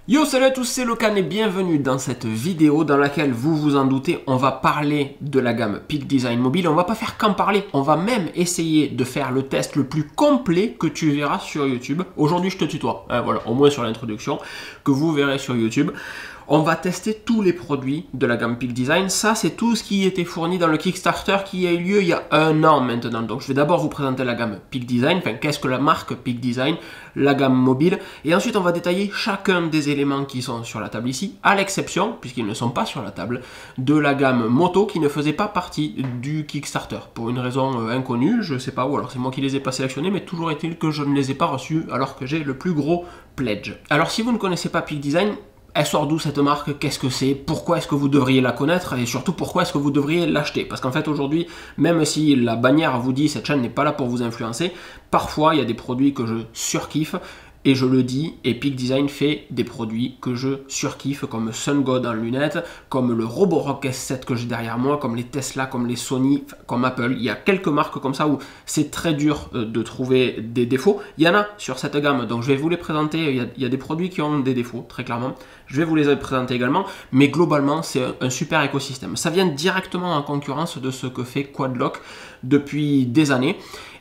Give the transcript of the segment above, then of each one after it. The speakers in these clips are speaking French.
Yo, salut à tous, c'est Locan et bienvenue dans cette vidéo dans laquelle, vous vous en doutez, on va parler de la gamme Peak Design Mobile. On va pas faire qu'en parler, on va même essayer de faire le test le plus complet que tu verras sur YouTube. Aujourd'hui, je te tutoie, voilà, au moins sur l'introduction, que vous verrez sur YouTube. On va tester tous les produits de la gamme Peak Design. Ça, c'est tout ce qui était fourni dans le Kickstarter qui a eu lieu il y a un an maintenant. Donc, je vais d'abord vous présenter la gamme Peak Design. Enfin, qu'est-ce que la marque Peak Design, la gamme mobile. Et ensuite, on va détailler chacun des éléments qui sont sur la table ici, à l'exception, puisqu'ils ne sont pas sur la table, de la gamme moto qui ne faisait pas partie du Kickstarter. Pour une raison inconnue, je sais pas, ou alors c'est moi qui les ai pas sélectionnés, mais toujours est-il que je ne les ai pas reçus alors que j'ai le plus gros pledge. Alors, si vous ne connaissez pas Peak Design, elle sort d'où cette marque? Qu'est-ce que c'est? Pourquoi est-ce que vous devriez la connaître? Et surtout, pourquoi est-ce que vous devriez l'acheter? Parce qu'en fait, aujourd'hui, même si la bannière vous dit cette chaîne n'est pas là pour vous influencer, parfois, il y a des produits que je surkiffe. Et je le dis, et Peak Design fait des produits que je surkiffe, comme SunGod en lunettes, comme le Roborock S7 que j'ai derrière moi, comme les Tesla, comme les Sony, comme Apple. Il y a quelques marques comme ça où c'est très dur de trouver des défauts. Il y en a sur cette gamme, donc je vais vous les présenter. Il y a des produits qui ont des défauts, très clairement. Je vais vous les présenter également, mais globalement, c'est un super écosystème. Ça vient directement en concurrence de ce que fait Quadlock depuis des années.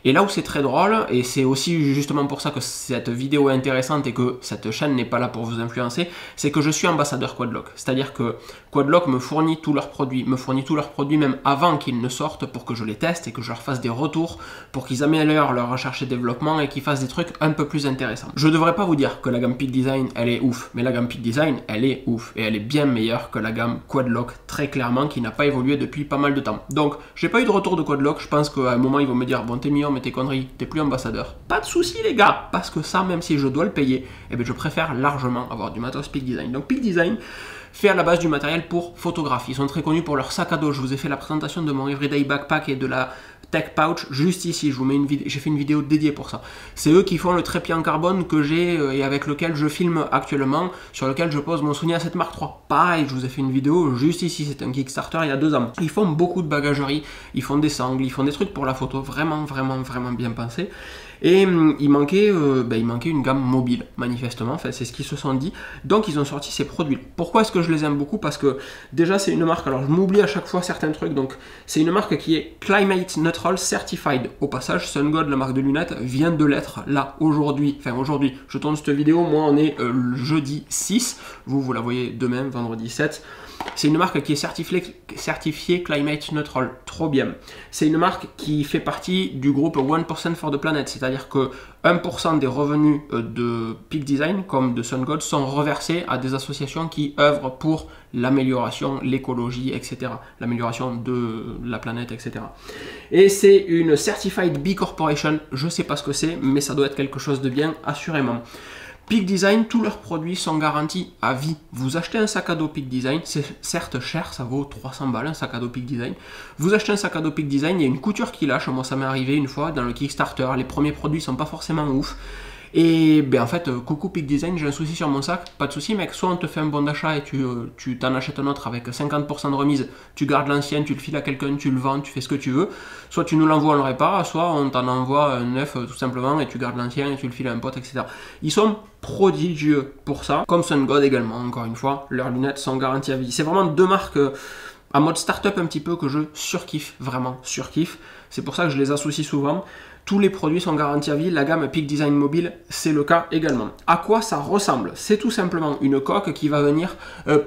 Et là où c'est très drôle, et c'est aussi justement pour ça que cette vidéo est intéressante et que cette chaîne n'est pas là pour vous influencer, c'est que je suis ambassadeur Quadlock. C'est-à-dire que Quadlock me fournit tous leurs produits, même avant qu'ils ne sortent pour que je les teste et que je leur fasse des retours, pour qu'ils améliorent leur recherche et développement et qu'ils fassent des trucs un peu plus intéressants. Je ne devrais pas vous dire que la gamme Peak Design, elle est ouf, mais la gamme Peak Design, elle est ouf et elle est bien meilleure que la gamme Quadlock, très clairement, qui n'a pas évolué depuis pas mal de temps. Donc, j'ai pas eu de retour de Quadlock, je pense qu'à un moment, ils vont me dire, bon, t'es mignon, mais tes conneries, t'es plus ambassadeur. Pas de souci les gars, parce que ça, même si je dois le payer, eh bien, je préfère largement avoir du matos Peak Design. Donc Peak Design fait à la base du matériel pour photographie. Ils sont très connus pour leur sac à dos. Je vous ai fait la présentation de mon Everyday Backpack et de la Tech Pouch juste ici. Je vous mets une vidéo, j'ai fait une vidéo dédiée pour ça. C'est eux qui font le trépied en carbone que j'ai et avec lequel je filme actuellement, sur lequel je pose mon Sony A7 Mark III. Pareil, je vous ai fait une vidéo juste ici. C'est un Kickstarter il y a 2 ans. Ils font beaucoup de bagagerie, ils font des sangles, ils font des trucs pour la photo, vraiment bien pensé. Et il manquait une gamme mobile, manifestement, enfin, c'est ce qu'ils se sont dit. Donc ils ont sorti ces produits. Pourquoi est-ce que je les aime beaucoup? Parce que déjà c'est une marque, alors je m'oublie à chaque fois certains trucs, donc c'est une marque qui est Climate Neutral Certified. Au passage, SunGod, la marque de lunettes, vient de l'être là aujourd'hui. Enfin aujourd'hui, je tourne cette vidéo, moi on est le jeudi 6, vous la voyez demain, vendredi 7. C'est une marque qui est certifiée Climate Neutral, trop bien. C'est une marque qui fait partie du groupe 1% for the Planet, c'est-à-dire que 1% des revenus de Peak Design, comme de SunGod, sont reversés à des associations qui œuvrent pour l'amélioration, l'écologie, etc. L'amélioration de la planète, etc. Et c'est une Certified B Corporation, je ne sais pas ce que c'est, mais ça doit être quelque chose de bien, assurément. Peak Design, tous leurs produits sont garantis à vie. Vous achetez un sac à dos Peak Design, c'est certes cher, ça vaut 300 balles un sac à dos Peak Design. Vous achetez un sac à dos Peak Design, il y a une couture qui lâche, moi ça m'est arrivé une fois dans le Kickstarter, les premiers produits sont pas forcément ouf. Et ben en fait, coucou Peak Design, j'ai un souci sur mon sac, pas de souci mec, soit on te fait un bon d'achat et tu t'en achètes un autre avec 50% de remise, tu gardes l'ancien, tu le files à quelqu'un, tu le vends, tu fais ce que tu veux, soit tu nous l'envoies, on le répare, soit on t'en envoie un neuf tout simplement et tu gardes l'ancien et tu le files à un pote, etc. Ils sont prodigieux pour ça, comme SunGod également, encore une fois, leurs lunettes sont garanties à vie. C'est vraiment 2 marques en mode start-up un petit peu que je surkiffe, vraiment surkiffe, c'est pour ça que je les associe souvent. Tous les produits sont garantis à vie, la gamme Peak Design Mobile, c'est le cas également. À quoi ça ressemble? C'est tout simplement une coque qui va venir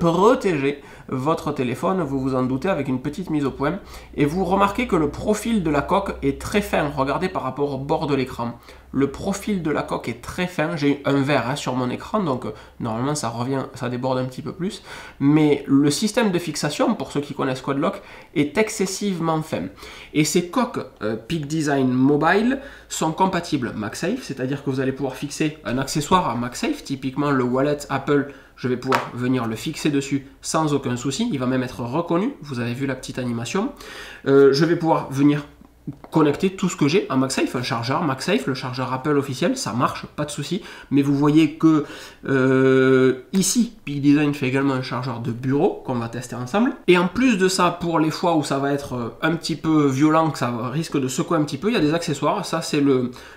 protéger votre téléphone, vous vous en doutez, avec une petite mise au point. Et vous remarquez que le profil de la coque est très fin, regardez par rapport au bord de l'écran. Le profil de la coque est très fin, j'ai un verre sur mon écran, donc normalement ça revient, ça déborde un petit peu plus. Mais le système de fixation, pour ceux qui connaissent Quadlock, est excessivement fin. Et ces coques Peak Design Mobile sont compatibles MagSafe, c'est-à-dire que vous allez pouvoir fixer un accessoire à MagSafe, typiquement le wallet Apple, je vais pouvoir venir le fixer dessus sans aucun souci, il va même être reconnu, vous avez vu la petite animation. Je vais pouvoir venir connecter tout ce que j'ai à MagSafe, un chargeur MagSafe, le chargeur Apple officiel, ça marche, pas de souci. Mais vous voyez que ici, Peak Design fait également un chargeur de bureau qu'on va tester ensemble. Et en plus de ça, pour les fois où ça va être un petit peu violent, que ça risque de secouer un petit peu, il y a des accessoires. Ça, c'est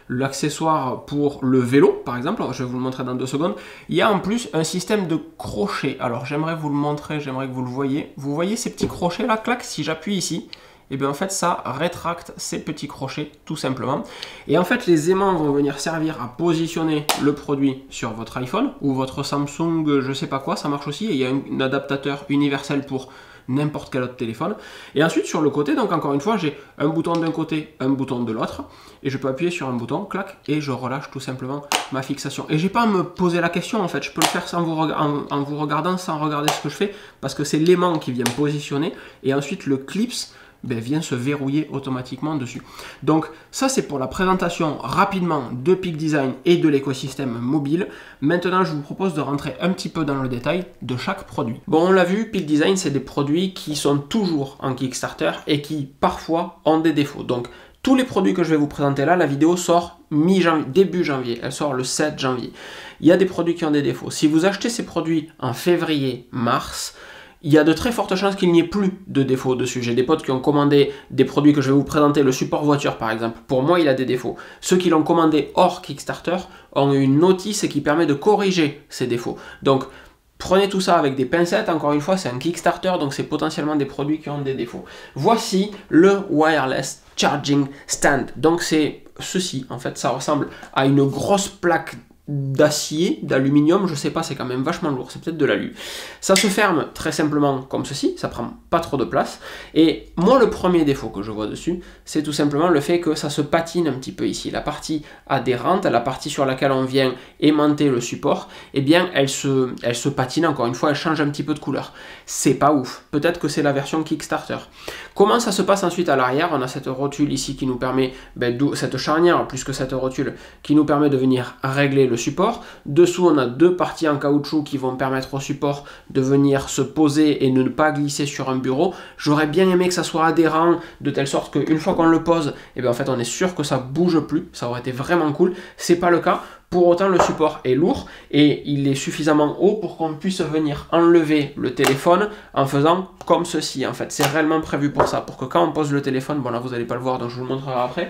l'accessoire pour le vélo, par exemple. Je vais vous le montrer dans 2 secondes. Il y a en plus un système de crochet. Alors, j'aimerais vous le montrer, j'aimerais que vous le voyez. Vous voyez ces petits crochets là, clac, si j'appuie ici, et bien en fait ça rétracte ces petits crochets tout simplement. Et en fait les aimants vont venir servir à positionner le produit sur votre iPhone ou votre Samsung, je sais pas quoi, ça marche aussi. Et il y a un adaptateur universel pour n'importe quel autre téléphone. Et ensuite sur le côté, donc encore une fois, j'ai un bouton d'un côté, un bouton de l'autre, et je peux appuyer sur un bouton, clac, et je relâche tout simplement ma fixation. Et j'ai pas à me poser la question en fait, je peux le faire sans en vous regardant, sans regarder ce que je fais, parce que c'est l'aimant qui vient positionner, et ensuite le clips vient se verrouiller automatiquement dessus. Donc ça c'est pour la présentation rapidement de Peak Design et de l'écosystème mobile. Maintenant je vous propose de rentrer un petit peu dans le détail de chaque produit. Bon, on l'a vu, Peak Design c'est des produits qui sont toujours en Kickstarter et qui parfois ont des défauts. Donc tous les produits que je vais vous présenter là, la vidéo sort mi-janvier, début janvier, elle sort le 7 janvier. Il y a des produits qui ont des défauts. Si vous achetez ces produits en février, mars, il y a de très fortes chances qu'il n'y ait plus de défauts dessus. J'ai des potes qui ont commandé des produits que je vais vous présenter, le support voiture par exemple. Pour moi, il a des défauts. Ceux qui l'ont commandé hors Kickstarter ont une notice qui permet de corriger ces défauts. Donc, prenez tout ça avec des pincettes. Encore une fois, c'est un Kickstarter, donc c'est potentiellement des produits qui ont des défauts. Voici le Wireless Charging Stand. Donc, c'est ceci. En fait, ça ressemble à une grosse plaque d'acier, d'aluminium, je sais pas, c'est quand même vachement lourd, c'est peut-être de l'alu. Ça se ferme très simplement comme ceci, ça prend pas trop de place. Et moi, le premier défaut que je vois dessus, c'est tout simplement le fait que ça se patine un petit peu ici. La partie adhérente, la partie sur laquelle on vient aimanter le support, eh bien, elle se patine, encore une fois, elle change un petit peu de couleur. C'est pas ouf. Peut-être que c'est la version Kickstarter. Comment ça se passe ensuite à l'arrière? On a cette rotule ici qui nous permet, cette charnière, plus que cette rotule, qui nous permet de venir régler le support. Dessous, on a 2 parties en caoutchouc qui vont permettre au support de venir se poser et ne pas glisser sur un bureau. J'aurais bien aimé que ça soit adhérent de telle sorte qu'une fois qu'on le pose, et bien en fait on est sûr que ça bouge plus. Ça aurait été vraiment cool. C'est pas le cas. Pour autant, le support est lourd et il est suffisamment haut pour qu'on puisse venir enlever le téléphone en faisant comme ceci. En fait, c'est réellement prévu pour ça, pour que quand on pose le téléphone, bon là vous n'allez pas le voir, donc je vous le montrerai après.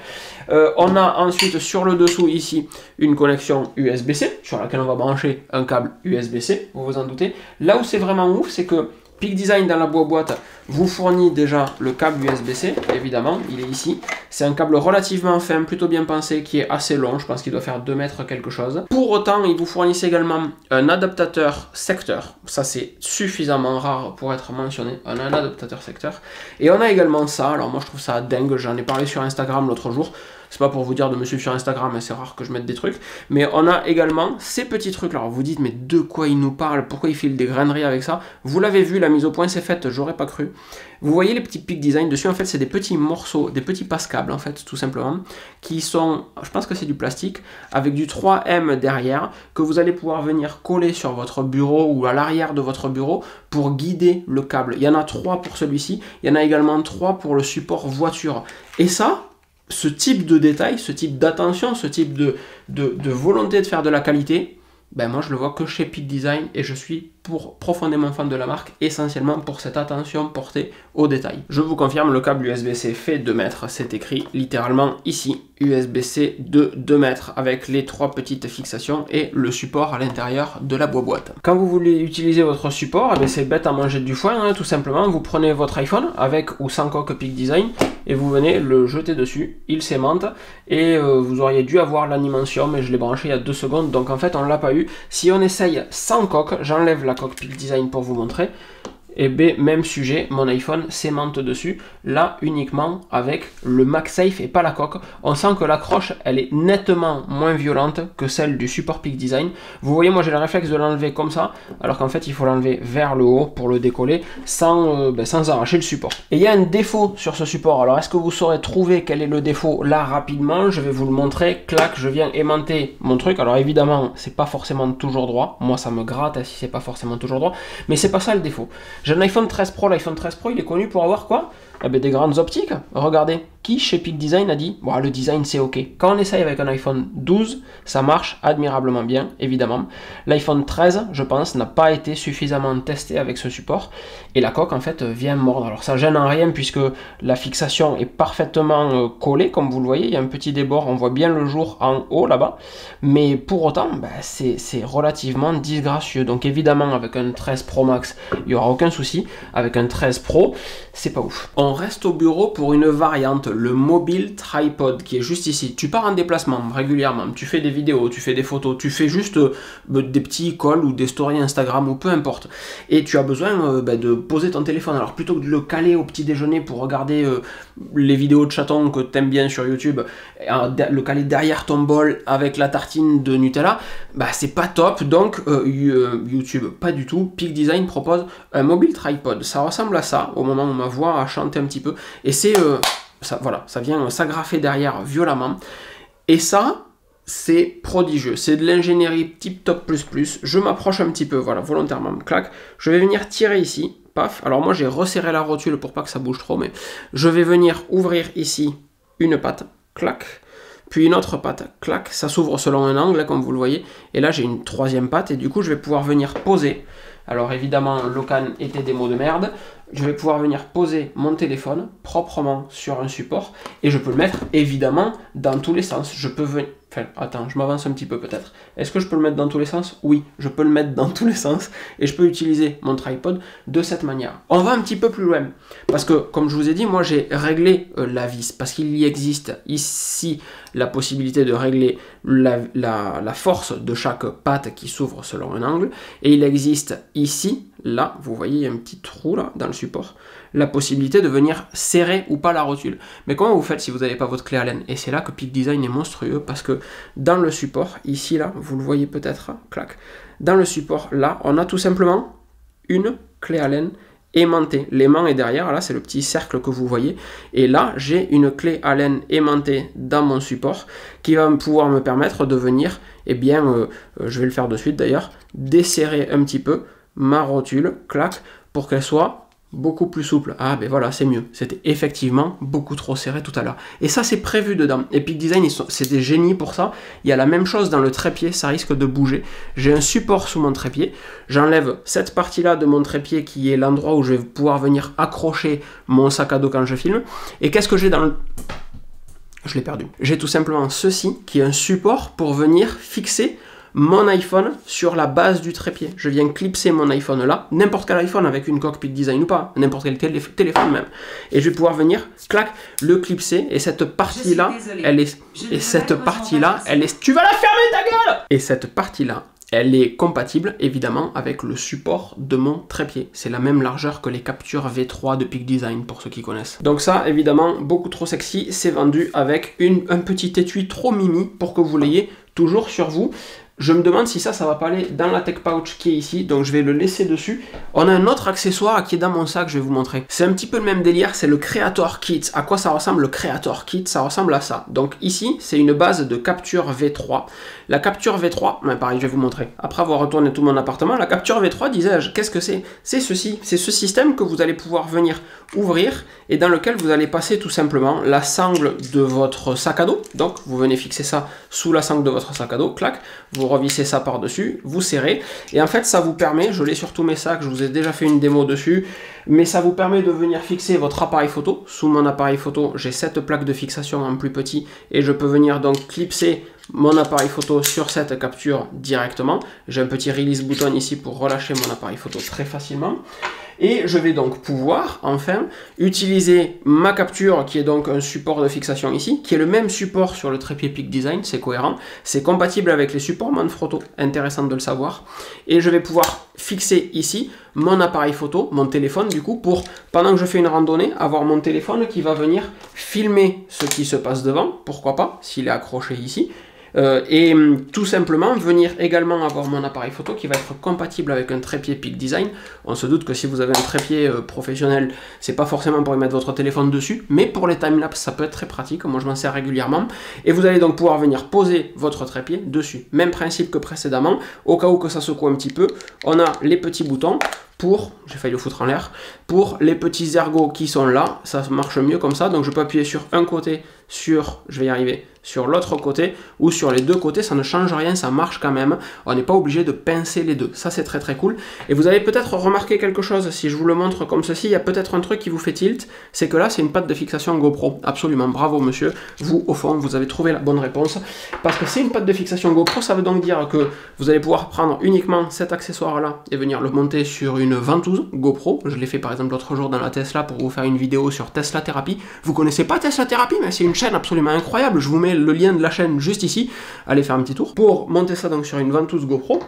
On a ensuite sur le dessous ici une connexion USB-C sur laquelle on va brancher un câble USB-C, vous vous en doutez. Là où c'est vraiment ouf, c'est que Peak Design dans la boîte vous fournit déjà le câble USB-C, évidemment, il est ici. C'est un câble relativement fin, plutôt bien pensé, qui est assez long, je pense qu'il doit faire 2 mètres quelque chose. Pour autant, il vous fournit également un adaptateur secteur, ça c'est suffisamment rare pour être mentionné, on a un adaptateur secteur. Et on a également ça, alors moi je trouve ça dingue, j'en ai parlé sur Instagram l'autre jour. C'est pas pour vous dire de me suivre sur Instagram, mais c'est rare que je mette des trucs. Mais on a également ces petits trucs là. Alors vous dites, mais de quoi il nous parle? Pourquoi il file des graineries avec ça? Vous l'avez vu, la mise au point c'est faite, j'aurais pas cru. Vous voyez les petits Peak Design dessus, en fait c'est des petits morceaux, des petits passe-câbles en fait, tout simplement, qui sont, je pense que c'est du plastique, avec du 3M derrière, que vous allez pouvoir venir coller sur votre bureau ou à l'arrière de votre bureau pour guider le câble. Il y en a 3 pour celui-ci, il y en a également 3 pour le support voiture. Et ça, ce type de détail, ce type d'attention, ce type de volonté de faire de la qualité, ben moi je le vois que chez Peak Design et je suis profondément fan de la marque, essentiellement pour cette attention portée aux détails. Je vous confirme, le câble USB-C fait 2 mètres, c'est écrit littéralement ici, USB-C de 2 mètres, avec les 3 petites fixations et le support à l'intérieur de la boîte. Quand vous voulez utiliser votre support, eh c'est bête à manger du foin, hein, tout simplement, vous prenez votre iPhone, avec ou sans coque Peak Design, et vous venez le jeter dessus, il s'aimante, et vous auriez dû avoir l'animation, mais je l'ai branché il y a 2 secondes, donc en fait on l'a pas eu. Si on essaye sans coque, j'enlève la coque Peak Design pour vous montrer, et B, même sujet, mon iPhone s'aimante dessus, là uniquement avec le MagSafe et pas la coque. On sent que l'accroche elle est nettement moins violente que celle du support Peak Design. Vous voyez, moi j'ai le réflexe de l'enlever comme ça, alors qu'en fait il faut l'enlever vers le haut pour le décoller sans arracher le support. Et il y a un défaut sur ce support, alors est-ce que vous saurez trouver quel est le défaut là rapidement? Je vais vous le montrer, clac, je viens aimanter mon truc. Alors évidemment c'est pas forcément toujours droit, moi ça me gratte si c'est pas forcément toujours droit, mais c'est pas ça le défaut. J'ai un iPhone 13 Pro, l'iPhone 13 Pro il est connu pour avoir quoi? Eh bien, des grandes optiques, regardez. qui chez Peak Design a dit bon, le design c'est ok. Quand on essaye avec un iPhone 12, ça marche admirablement bien, évidemment. L'iPhone 13, je pense, n'a pas été suffisamment testé avec ce support. Et la coque, en fait, vient mordre. Alors ça gêne en rien puisque la fixation est parfaitement collée, comme vous le voyez. Il y a un petit débord, on voit bien le jour en haut là-bas. Mais pour autant, c'est relativement disgracieux. Donc évidemment, avec un 13 Pro Max, il n'y aura aucun souci. Avec un 13 Pro, c'est pas ouf. On reste au bureau pour une variante, le mobile tripod, qui est juste ici. Tu pars en déplacement régulièrement, tu fais des vidéos, tu fais des photos, tu fais juste des petits calls ou des stories Instagram ou peu importe. Et tu as besoin de poser ton téléphone. Alors plutôt que de le caler au petit déjeuner pour regarder les vidéos de chatons que tu aimes bien sur YouTube, le caler derrière ton bol avec la tartine de Nutella, c'est pas top. Donc YouTube, pas du tout. Peak Design propose un mobile tripod. Ça ressemble à ça, au moment où ma voix a chanté un petit peu. Et c'est voilà, ça vient s'agrafer derrière violemment. Et ça, c'est prodigieux. C'est de l'ingénierie tip top plus. Je m'approche un petit peu, voilà, volontairement, clac. Je vais venir tirer ici, paf. Alors moi, j'ai resserré la rotule pour pas que ça bouge trop, mais je vais venir ouvrir ici une patte, clac. Puis une autre patte, clac. Ça s'ouvre selon un angle, comme vous le voyez. Et là, j'ai une troisième patte, et du coup, je vais pouvoir venir poser. Alors évidemment, Locan était des mots de merde. Je vais pouvoir venir poser mon téléphone proprement sur un support et je peux le mettre évidemment dans tous les sens. Je peux venir... Enfin, attends, je m'avance un petit peu peut-être. Est-ce que je peux le mettre dans tous les sens? Oui, je peux le mettre dans tous les sens et je peux utiliser mon tripod de cette manière. On va un petit peu plus loin parce que, comme je vous ai dit, moi j'ai réglé la vis parce qu'il y existe ici la possibilité de régler la force de chaque patte qui s'ouvre selon un angle et il existe ici, là, vous voyez, il y a un petit trou là dans le support, la possibilité de venir serrer ou pas la rotule. Mais comment vous faites si vous n'avez pas votre clé Allen? Et c'est là que Peak Design est monstrueux parce que dans le support, ici là, vous le voyez peut-être, clac, dans le support là, on a tout simplement une clé Allen aimantée. L'aimant est derrière, là c'est le petit cercle que vous voyez. Et là, j'ai une clé Allen aimantée dans mon support qui va pouvoir me permettre de venir, je vais le faire de suite d'ailleurs, desserrer un petit peu ma rotule, clac, pour qu'elle soit beaucoup plus souple. Ah ben voilà, c'est mieux. C'était effectivement beaucoup trop serré tout à l'heure. Et ça, c'est prévu dedans. Et Peak Design, c'est des génies pour ça. Il y a la même chose dans le trépied, ça risque de bouger. J'ai un support sous mon trépied. J'enlève cette partie-là de mon trépied qui est l'endroit où je vais pouvoir venir accrocher mon sac à dos quand je filme. Et qu'est-ce que j'ai dans le... Je l'ai perdu. J'ai tout simplement ceci, qui est un support pour venir fixer mon iPhone sur la base du trépied. Je viens clipser mon iPhone là, n'importe quel iPhone avec une coque Peak Design ou pas, n'importe quel téléphone même. Et je vais pouvoir venir, clac, le clipser et cette partie-là, elle est... Et cette partie-là, elle est... Tu vas la fermer ta gueule! Et cette partie-là, elle est compatible évidemment avec le support de mon trépied. C'est la même largeur que les captures V3 de Peak Design pour ceux qui connaissent. Donc ça évidemment beaucoup trop sexy, c'est vendu avec un petit étui trop mimi pour que vous l'ayez toujours sur vous. Je me demande si ça va pas aller dans la Tech Pouch qui est ici, donc je vais le laisser dessus. On a un autre accessoire qui est dans mon sac, je vais vous montrer. C'est un petit peu le même délire, c'est le Creator Kit. À quoi ça ressemble le Creator Kit? Ça ressemble à ça. Donc ici, c'est une base de capture V3. La capture V3, pareil, je vais vous montrer. Après avoir retourné tout mon appartement, la capture V3, disais-je, qu'est-ce que c'est? C'est ceci, c'est ce système que vous allez pouvoir venir ouvrir et dans lequel vous allez passer tout simplement la sangle de votre sac à dos. Donc vous venez fixer ça sous la sangle de votre sac à dos, clac, vous revissez ça par-dessus, vous serrez, et en fait ça vous permet, je l'ai sur tous mes sacs, je vous ai déjà fait une démo dessus, mais ça vous permet de venir fixer votre appareil photo. Sous mon appareil photo, j'ai cette plaque de fixation en plus petit, et je peux venir donc clipser mon appareil photo sur cette capture directement. J'ai un petit release button ici pour relâcher mon appareil photo très facilement. Et je vais donc pouvoir, enfin, utiliser ma capture, qui est donc un support de fixation ici, qui est le même support sur le trépied Peak Design, c'est cohérent, c'est compatible avec les supports Manfrotto, intéressant de le savoir, et je vais pouvoir fixer ici mon appareil photo, mon téléphone du coup, pour, pendant que je fais une randonnée, avoir mon téléphone qui va venir filmer ce qui se passe devant, pourquoi pas, s'il est accroché ici, et tout simplement venir également avoir mon appareil photo qui va être compatible avec un trépied Peak Design. On se doute que si vous avez un trépied professionnel, c'est pas forcément pour y mettre votre téléphone dessus, mais pour les timelapse ça peut être très pratique, moi je m'en sers régulièrement, et vous allez donc pouvoir venir poser votre trépied dessus. Même principe que précédemment, au cas où que ça secoue un petit peu, on a les petits boutons pour, j'ai failli le foutre en l'air, pour les petits ergots qui sont là, ça marche mieux comme ça, donc je peux appuyer sur un côté, je vais y arriver, sur l'autre côté, ou sur les deux côtés, ça ne change rien, ça marche quand même, on n'est pas obligé de pincer les deux, ça c'est très très cool, et vous avez peut-être remarqué quelque chose, si je vous le montre comme ceci, il y a peut-être un truc qui vous fait tilt, c'est que là c'est une patte de fixation GoPro, absolument, bravo monsieur, vous au fond, vous avez trouvé la bonne réponse, parce que c'est une patte de fixation GoPro, ça veut donc dire que vous allez pouvoir prendre uniquement cet accessoire là, et venir le monter sur une ventouse GoPro, je l'ai fait par exemple l'autre jour dans la Tesla pour vous faire une vidéo sur Tesla Therapy, vous connaissez pas Tesla Therapy, mais c'est une chaîne absolument incroyable, je vous mets le lien de la chaîne juste ici, allez faire un petit tour, pour monter ça donc sur une ventouse GoPro,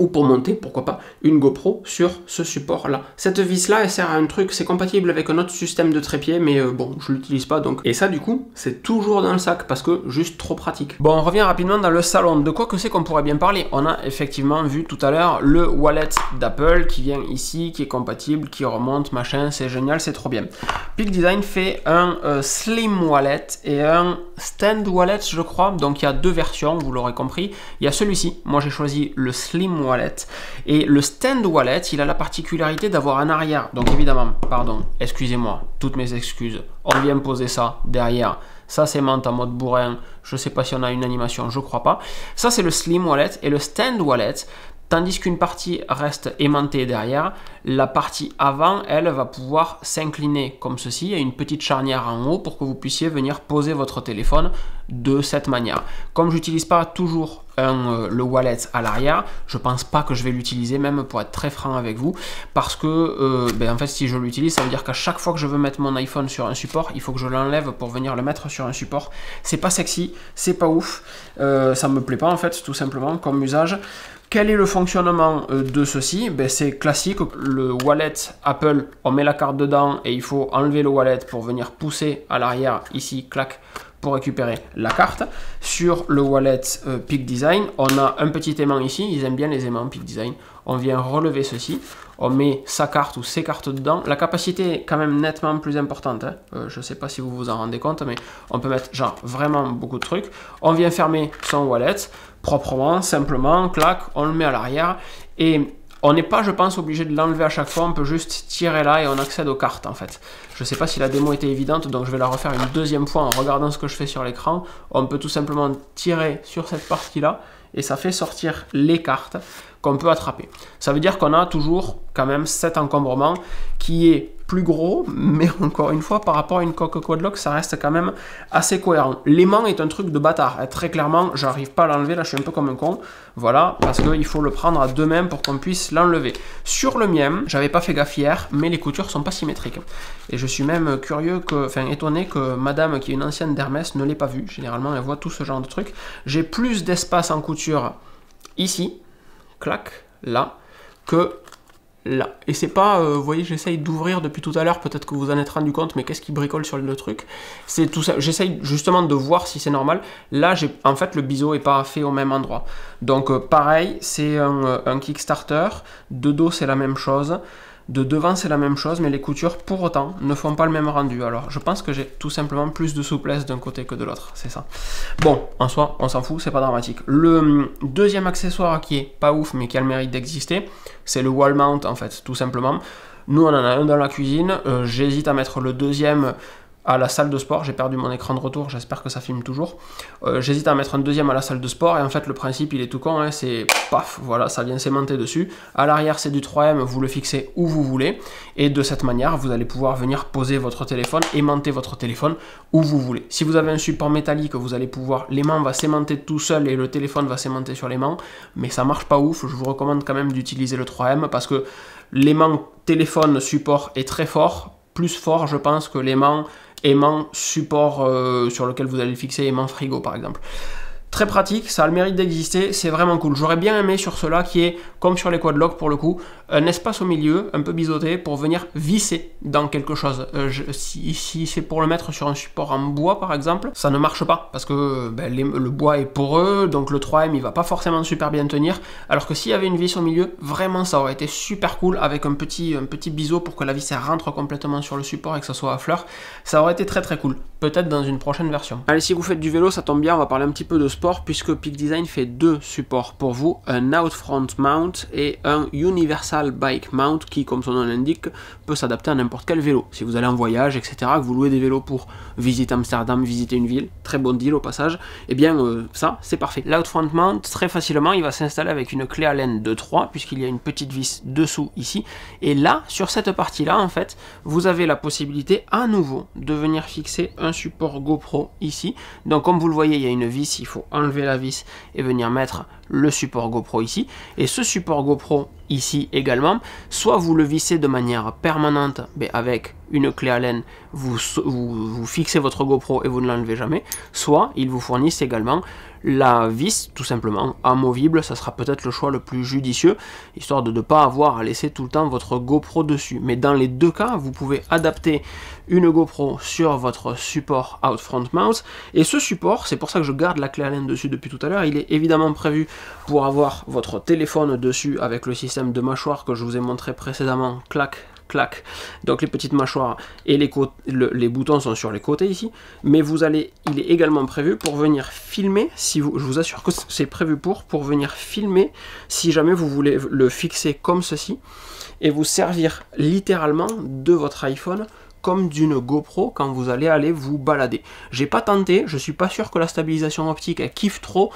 ou pour monter, pourquoi pas, une GoPro sur ce support-là. Cette vis-là, elle sert à un truc, c'est compatible avec un autre système de trépied, mais bon, je l'utilise pas, donc... Et ça, du coup, c'est toujours dans le sac, parce que juste trop pratique. Bon, on revient rapidement dans le salon. De quoi que c'est qu'on pourrait bien parler? On a effectivement vu tout à l'heure le wallet d'Apple qui vient ici, qui est compatible, qui remonte, machin, c'est génial, c'est trop bien. Peak Design fait un Slim Wallet et un Stand Wallet, je crois, donc il y a deux versions, vous l'aurez compris. Il y a celui-ci, moi j'ai choisi le Slim Wallet, et le Stand Wallet, il a la particularité d'avoir un arrière, donc évidemment, pardon, excusez-moi, toutes mes excuses, on vient poser ça derrière, ça c'est menthe en mode bourrin, je sais pas si on a une animation, je crois pas, ça c'est le Slim Wallet, et le Stand Wallet, tandis qu'une partie reste aimantée derrière, la partie avant, elle, va pouvoir s'incliner comme ceci. Il y a une petite charnière en haut pour que vous puissiez venir poser votre téléphone de cette manière. Comme je n'utilise pas toujours le wallet à l'arrière, je pense pas que je vais l'utiliser, même pour être très franc avec vous, parce que en fait si je l'utilise, ça veut dire qu'à chaque fois que je veux mettre mon iPhone sur un support, il faut que je l'enlève pour venir le mettre sur un support. C'est pas sexy, c'est pas ouf, ça me plaît pas en fait, tout simplement comme usage. Quel est le fonctionnement de ceci? C'est classique, le wallet Apple, on met la carte dedans et il faut enlever le wallet pour venir pousser à l'arrière, ici, clac, pour récupérer la carte. Sur le wallet Peak Design, on a un petit aimant ici, ils aiment bien les aimants Peak Design. On vient relever ceci, on met sa carte ou ses cartes dedans. La capacité est quand même nettement plus importante, hein. Je ne sais pas si vous vous en rendez compte, mais on peut mettre genre vraiment beaucoup de trucs. On vient fermer son wallet proprement, simplement, clac, on le met à l'arrière et on n'est pas, je pense, obligé de l'enlever à chaque fois, on peut juste tirer là et on accède aux cartes en fait. Je ne sais pas si la démo était évidente, donc je vais la refaire une deuxième fois en regardant ce que je fais sur l'écran. On peut tout simplement tirer sur cette partie-là et ça fait sortir les cartes qu'on peut attraper. Ça veut dire qu'on a toujours quand même cet encombrement qui est plus gros, mais encore une fois, par rapport à une coque quadlock, ça reste quand même assez cohérent. L'aimant est un truc de bâtard, hein. Très clairement, j'arrive pas à l'enlever, là je suis un peu comme un con, voilà, parce qu'il faut le prendre à deux mains pour qu'on puisse l'enlever. Sur le mien, j'avais pas fait gaffe hier, mais les coutures sont pas symétriques. Et je suis même curieux, étonné que madame, qui est une ancienne d'Hermès, ne l'ait pas vu. Généralement, elle voit tout ce genre de trucs. J'ai plus d'espace en couture ici, clac, là, que là. Et c'est pas, vous voyez, j'essaye d'ouvrir depuis tout à l'heure, peut-être que vous en êtes rendu compte, mais qu'est-ce qui bricole sur le truc? C'est tout ça, j'essaye justement de voir si c'est normal. Là, en fait, le biseau est pas fait au même endroit. Donc, pareil, c'est un Kickstarter. De dos, c'est la même chose. De devant, c'est la même chose, mais les coutures, pour autant, ne font pas le même rendu. Alors, je pense que j'ai tout simplement plus de souplesse d'un côté que de l'autre, c'est ça. Bon, en soi, on s'en fout, c'est pas dramatique. Le deuxième accessoire qui est pas ouf, mais qui a le mérite d'exister, c'est le wall mount, en fait, tout simplement. Nous, on en a un dans la cuisine. J'hésite à mettre le deuxième à la salle de sport. J'ai perdu mon écran de retour, j'espère que ça filme toujours. J'hésite à mettre un deuxième à la salle de sport, et en fait le principe il est tout con, hein, c'est paf, voilà, ça vient s'aimanter dessus. À l'arrière c'est du 3M, vous le fixez où vous voulez, et de cette manière vous allez pouvoir venir poser votre téléphone, aimanter votre téléphone où vous voulez. Si vous avez un support métallique, vous allez pouvoir, l'aimant va s'aimanter tout seul et le téléphone va s'aimanter sur l'aimant, mais ça marche pas ouf. Je vous recommande quand même d'utiliser le 3M parce que l'aimant téléphone support est très fort, plus fort je pense que l'aimant support sur lequel vous allez le fixer, aimant frigo par exemple. Très pratique, ça a le mérite d'exister, c'est vraiment cool. J'aurais bien aimé sur cela qui est, comme sur les quadlocks pour le coup, un espace au milieu, un peu biseauté, pour venir visser dans quelque chose. Si c'est pour le mettre sur un support en bois par exemple, ça ne marche pas, parce que le bois est poreux, donc le 3M il va pas forcément super bien tenir, alors que s'il y avait une vis au milieu, vraiment ça aurait été super cool, avec un petit biseau pour que la vis elle rentre complètement sur le support et que ça soit à fleur. Ça aurait été très très cool, peut-être dans une prochaine version. Allez, si vous faites du vélo, ça tombe bien, on va parler un petit peu de sport. supports puisque Peak Design fait deux supports pour vous, un out front mount et un universal bike mount qui, comme son nom l'indique, peut s'adapter à n'importe quel vélo. Si vous allez en voyage, etc., que vous louez des vélos pour visiter Amsterdam, visiter une ville, très bon deal au passage, et bien ça c'est parfait. L'out front mount, très facilement, il va s'installer avec une clé Allen de 3 puisqu'il y a une petite vis dessous ici, et là, sur cette partie-là, en fait, vous avez la possibilité à nouveau de venir fixer un support GoPro ici. Donc comme vous le voyez, il y a une vis, il faut enlever la vis et venir mettre le support GoPro ici, et ce support GoPro ici également, soit vous le vissez de manière permanente, mais avec une clé Allen, vous fixez votre GoPro et vous ne l'enlevez jamais, soit ils vous fournissent également la vis tout simplement amovible. Ça sera peut-être le choix le plus judicieux, histoire de ne pas avoir à laisser tout le temps votre GoPro dessus. Mais dans les deux cas, vous pouvez adapter une GoPro sur votre support out front mount, et ce support, c'est pour ça que je garde la clé Allen dessus depuis tout à l'heure, il est évidemment prévu pour avoir votre téléphone dessus avec le système de mâchoire que je vous ai montré précédemment, clac, clac, donc les petites mâchoires et les boutons sont sur les côtés ici, mais il est également prévu pour venir filmer, je vous assure que c'est prévu pour venir filmer si jamais vous voulez le fixer comme ceci et vous servir littéralement de votre iPhone comme d'une GoPro quand vous allez aller vous balader. J'ai pas tenté, je suis pas sûr que la stabilisation optique elle kiffe trop.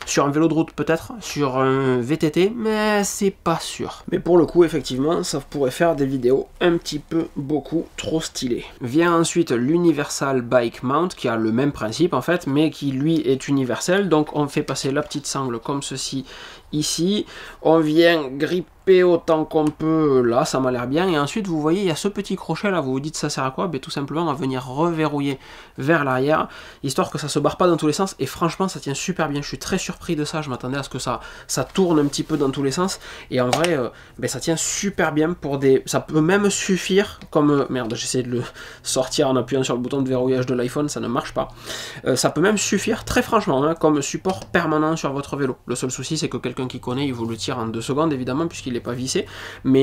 Sur un vélo de route peut-être, sur un VTT, mais c'est pas sûr. Mais pour le coup, effectivement, ça pourrait faire des vidéos un petit peu beaucoup trop stylées. Vient ensuite l'Universal Bike Mount, qui a le même principe en fait, mais qui lui est universel. Donc on fait passer la petite sangle comme ceci ici. On vient gripper autant qu'on peut, là ça m'a l'air bien, et ensuite vous voyez il y a ce petit crochet là, vous vous dites ça sert à quoi? Ben, tout simplement à venir reverrouiller vers l'arrière, histoire que ça se barre pas dans tous les sens, et franchement ça tient super bien, je suis très surpris de ça, je m'attendais à ce que ça tourne un petit peu dans tous les sens, et en vrai ben, ça tient super bien pour des... ça peut même suffire comme... merde, j'essaie de le sortir en appuyant sur le bouton de verrouillage de l'iPhone, ça ne marche pas. Ça peut même suffire très franchement hein, comme support permanent sur votre vélo. Le seul souci c'est que quelqu'un qui connaît, il vous le tire en 2 secondes évidemment puisqu'il n'est pas vissé, mais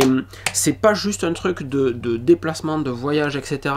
c'est pas juste un truc de déplacement, de voyage, etc.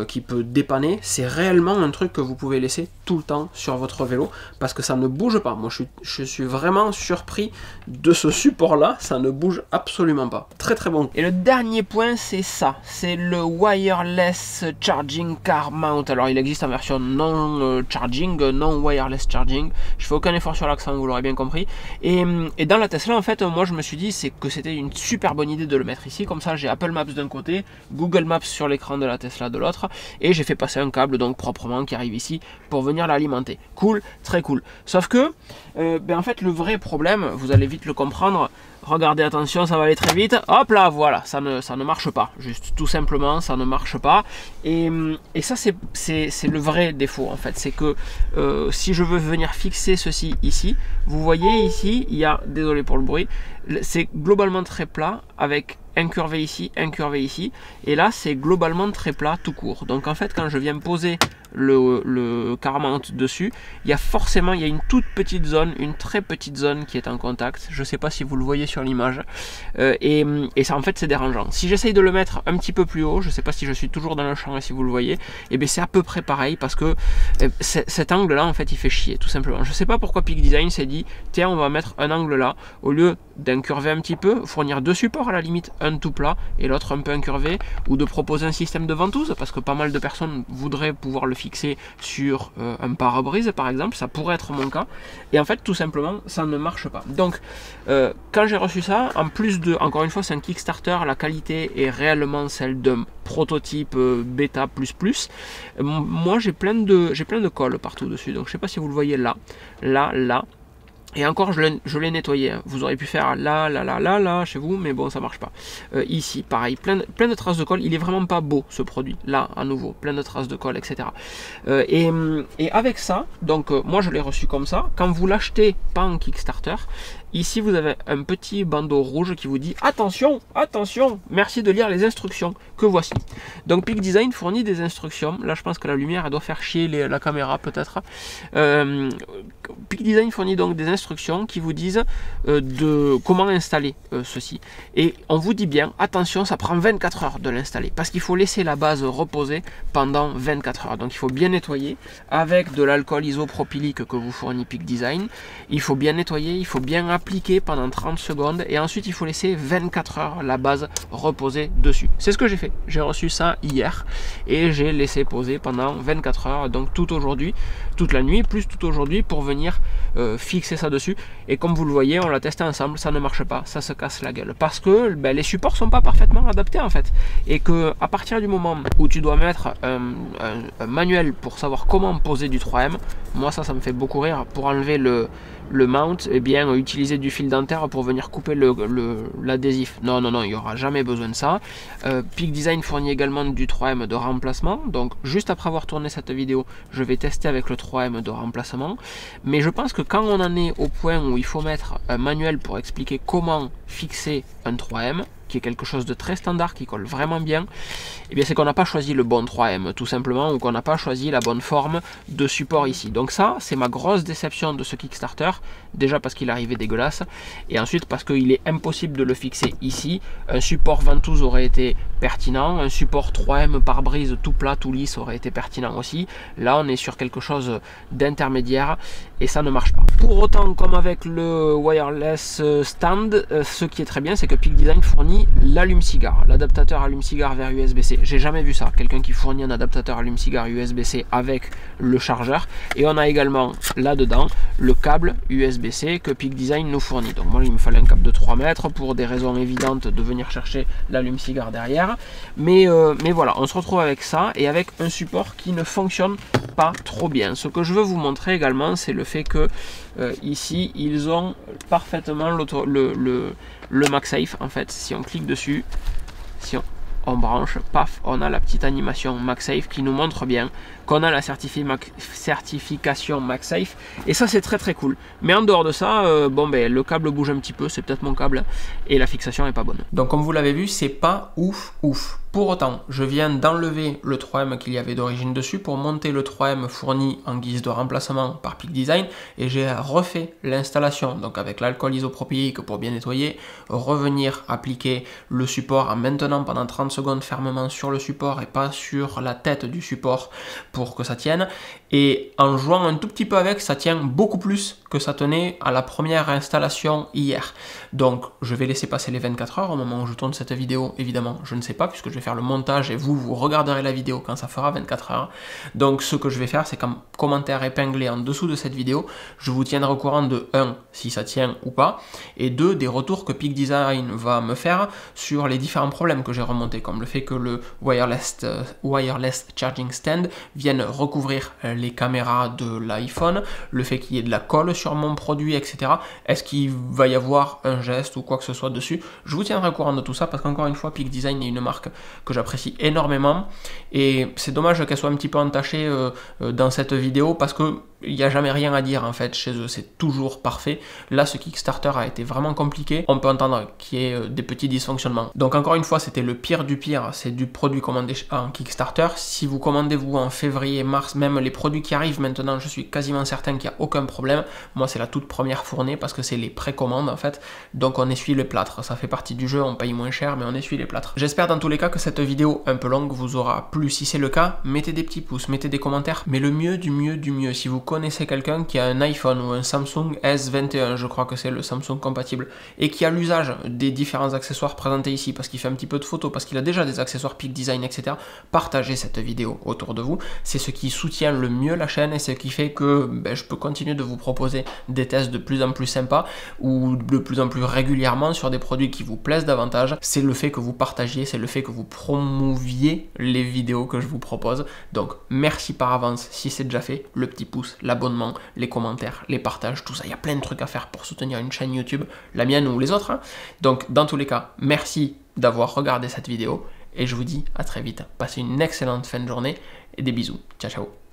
Qui peut dépanner, c'est réellement un truc que vous pouvez laisser tout le temps sur votre vélo parce que ça ne bouge pas. Moi je suis vraiment surpris de ce support là, ça ne bouge absolument pas. Très très bon. Et le dernier point c'est ça, c'est le wireless charging car mount. Alors il existe en version non charging, non wireless charging, je fais aucun effort sur l'accent, vous l'aurez bien compris, et dans la Tesla en fait moi je me suis dit que c'était une super bonne idée de le mettre ici, comme ça j'ai Apple Maps d'un côté, Google Maps sur l'écran de la Tesla de l'autre, et j'ai fait passer un câble donc proprement qui arrive ici pour venir l'alimenter. Cool, très cool. Sauf que ben en fait le vrai problème, vous allez vite le comprendre, regardez attention, ça va aller très vite, hop là voilà, ça ne marche pas, juste tout simplement ça ne marche pas, et ça c'est le vrai défaut en fait, c'est que si je veux venir fixer ceci ici, vous voyez ici, il y a, désolé pour le bruit, c'est globalement très plat avec incurvé ici, et là c'est globalement très plat tout court. Donc en fait quand je viens poser le car mount dessus, il y a une toute petite zone, une très petite zone qui est en contact, je sais pas si vous le voyez sur l'image, et ça en fait c'est dérangeant. Si j'essaye de le mettre un petit peu plus haut, je sais pas si je suis toujours dans le champ et si vous le voyez, et bien c'est à peu près pareil parce que cet angle là en fait il fait chier tout simplement. Je sais pas pourquoi Peak Design s'est dit tiens on va mettre un angle là, au lieu d'incurver un petit peu, fournir deux supports à la limite, un tout plat et l'autre un peu incurvé, ou de proposer un système de ventouse parce que pas mal de personnes voudraient pouvoir le fixer sur un pare-brise par exemple, ça pourrait être mon cas, et en fait tout simplement ça ne marche pas. Donc quand j'ai reçu ça, en plus de, encore une fois c'est un Kickstarter, la qualité est réellement celle d'un prototype bêta plus, moi j'ai plein de colle partout dessus, donc je sais pas si vous le voyez là, et encore je l'ai nettoyé, hein. Vous aurez pu faire là chez vous, mais bon ça marche pas. Ici pareil, plein de traces de colle, il est vraiment pas beau ce produit, là à nouveau, plein de traces de colle, etc. Et avec ça, donc moi je l'ai reçu comme ça, quand vous l'achetez pas en Kickstarter, Ici, vous avez un petit bandeau rouge qui vous dit « Attention, attention, merci de lire les instructions que voici ». Donc Peak Design fournit des instructions. Là, je pense que la lumière, elle doit faire chier la caméra peut-être. Peak Design fournit donc des instructions qui vous disent de comment installer ceci. Et on vous dit bien, attention, ça prend 24 heures de l'installer parce qu'il faut laisser la base reposer pendant 24 heures. Donc il faut bien nettoyer avec de l'alcool isopropylique que vous fournit Peak Design. Il faut bien nettoyer, il faut bien appliquer pendant 30 secondes et ensuite il faut laisser 24 heures la base reposer dessus. C'est ce que j'ai fait. J'ai reçu ça hier et j'ai laissé poser pendant 24 heures, donc tout aujourd'hui, toute la nuit, plus tout aujourd'hui pour venir fixer ça dessus. Et comme vous le voyez, on l'a testé ensemble, ça ne marche pas, ça se casse la gueule parce que les supports sont pas parfaitement adaptés en fait. Et que à partir du moment où tu dois mettre un manuel pour savoir comment poser du 3M, moi ça me fait beaucoup rire. Pour enlever le mount, et bien utiliser du fil dentaire pour venir couper l'adhésif. Non, non, non, il n'y aura jamais besoin de ça. Peak Design fournit également du 3M de remplacement. Donc juste après avoir tourné cette vidéo, je vais tester avec le 3M de remplacement. Mais je pense que quand on en est au point où il faut mettre un manuel pour expliquer comment fixer un 3M, qui est quelque chose de très standard, qui colle vraiment bien, et bien c'est qu'on n'a pas choisi le bon 3M tout simplement, ou qu'on n'a pas choisi la bonne forme de support ici. Donc ça, c'est ma grosse déception de ce Kickstarter, déjà parce qu'il arrivait dégueulasse, et ensuite parce qu'il est impossible de le fixer ici. Un support ventouse aurait été pertinent, un support 3M pare-brise tout plat, tout lisse aurait été pertinent aussi. Là, on est sur quelque chose d'intermédiaire, et ça ne marche pas. Pour autant, comme avec le wireless stand, ce qui est très bien, c'est que Peak Design fournit l'allume-cigare, l'adaptateur allume-cigare vers USB-C. J'ai jamais vu ça, quelqu'un qui fournit un adaptateur allume-cigare USB-C avec le chargeur. Et on a également là-dedans le câble USB-C que Peak Design nous fournit. Donc moi, il me fallait un câble de 3 mètres pour des raisons évidentes de venir chercher l'allume-cigare derrière. Mais voilà, on se retrouve avec ça et avec un support qui ne fonctionne pas trop bien. Ce que je veux vous montrer également, c'est le fait que ici, ils ont parfaitement le MagSafe. En fait, si on clique dessus, si on branche, paf, on a la petite animation MagSafe qui nous montre bien qu'on a la certification MagSafe, et ça c'est très très cool. Mais en dehors de ça, bon ben le câble bouge un petit peu, c'est peut-être mon câble, et la fixation est pas bonne. Donc comme vous l'avez vu, c'est pas ouf. Pour autant, je viens d'enlever le 3M qu'il y avait d'origine dessus pour monter le 3M fourni en guise de remplacement par Peak Design, et j'ai refait l'installation, donc avec l'alcool isopropylique pour bien nettoyer, revenir appliquer le support en maintenant pendant 30 secondes fermement sur le support et pas sur la tête du support pour que ça tienne, et en jouant un tout petit peu avec, ça tient beaucoup plus que ça tenait à la première installation hier. Donc je vais laisser passer les 24 heures au moment où je tourne cette vidéo, évidemment je ne sais pas puisque je vais faire le montage et vous regarderez la vidéo quand ça fera 24 heures. Donc ce que je vais faire, c'est qu'en commentaire épinglé en dessous de cette vidéo, je vous tiendrai au courant de 1, si ça tient ou pas, et 2, des retours que Peak Design va me faire sur les différents problèmes que j'ai remontés, comme le fait que le wireless charging stand vienne recouvrir les caméras de l'iPhone, le fait qu'il y ait de la colle sur mon produit, etc. Est-ce qu'il va y avoir un geste ou quoi que ce soit dessus? Je vous tiendrai au courant de tout ça parce qu'encore une fois, Peak Design est une marque que j'apprécie énormément, et c'est dommage qu'elle soit un petit peu entachée dans cette vidéo parce que il n'y a jamais rien à dire en fait chez eux, c'est toujours parfait. Là, ce Kickstarter a été vraiment compliqué, on peut entendre qu'il y ait des petits dysfonctionnements. Donc encore une fois, c'était le pire du pire, c'est du produit commandé en Kickstarter. Si vous commandez vous en février, mars, même les produits qui arrivent maintenant, je suis quasiment certain qu'il n'y a aucun problème. Moi, c'est la toute première fournée parce que c'est les précommandes en fait, donc on essuie les plâtres, ça fait partie du jeu, on paye moins cher mais on essuie les plâtres. J'espère dans tous les cas que cette vidéo un peu longue vous aura plu. Si c'est le cas, mettez des petits pouces, mettez des commentaires, mais le mieux du mieux du mieux, si vous connaissez quelqu'un qui a un iPhone ou un Samsung S21, je crois que c'est le Samsung compatible, et qui a l'usage des différents accessoires présentés ici, parce qu'il fait un petit peu de photos, parce qu'il a déjà des accessoires Peak Design, etc., partagez cette vidéo autour de vous. C'est ce qui soutient le mieux la chaîne et ce qui fait que je peux continuer de vous proposer des tests de plus en plus sympas ou de plus en plus régulièrement sur des produits qui vous plaisent davantage. C'est le fait que vous partagiez, c'est le fait que vous promouviez les vidéos que je vous propose. Donc merci par avance si c'est déjà fait, le petit pouce, l'abonnement, les commentaires, les partages, tout ça. Il y a plein de trucs à faire pour soutenir une chaîne YouTube, la mienne ou les autres, hein. Donc dans tous les cas, merci d'avoir regardé cette vidéo et je vous dis à très vite. Passez une excellente fin de journée et des bisous. Ciao ciao.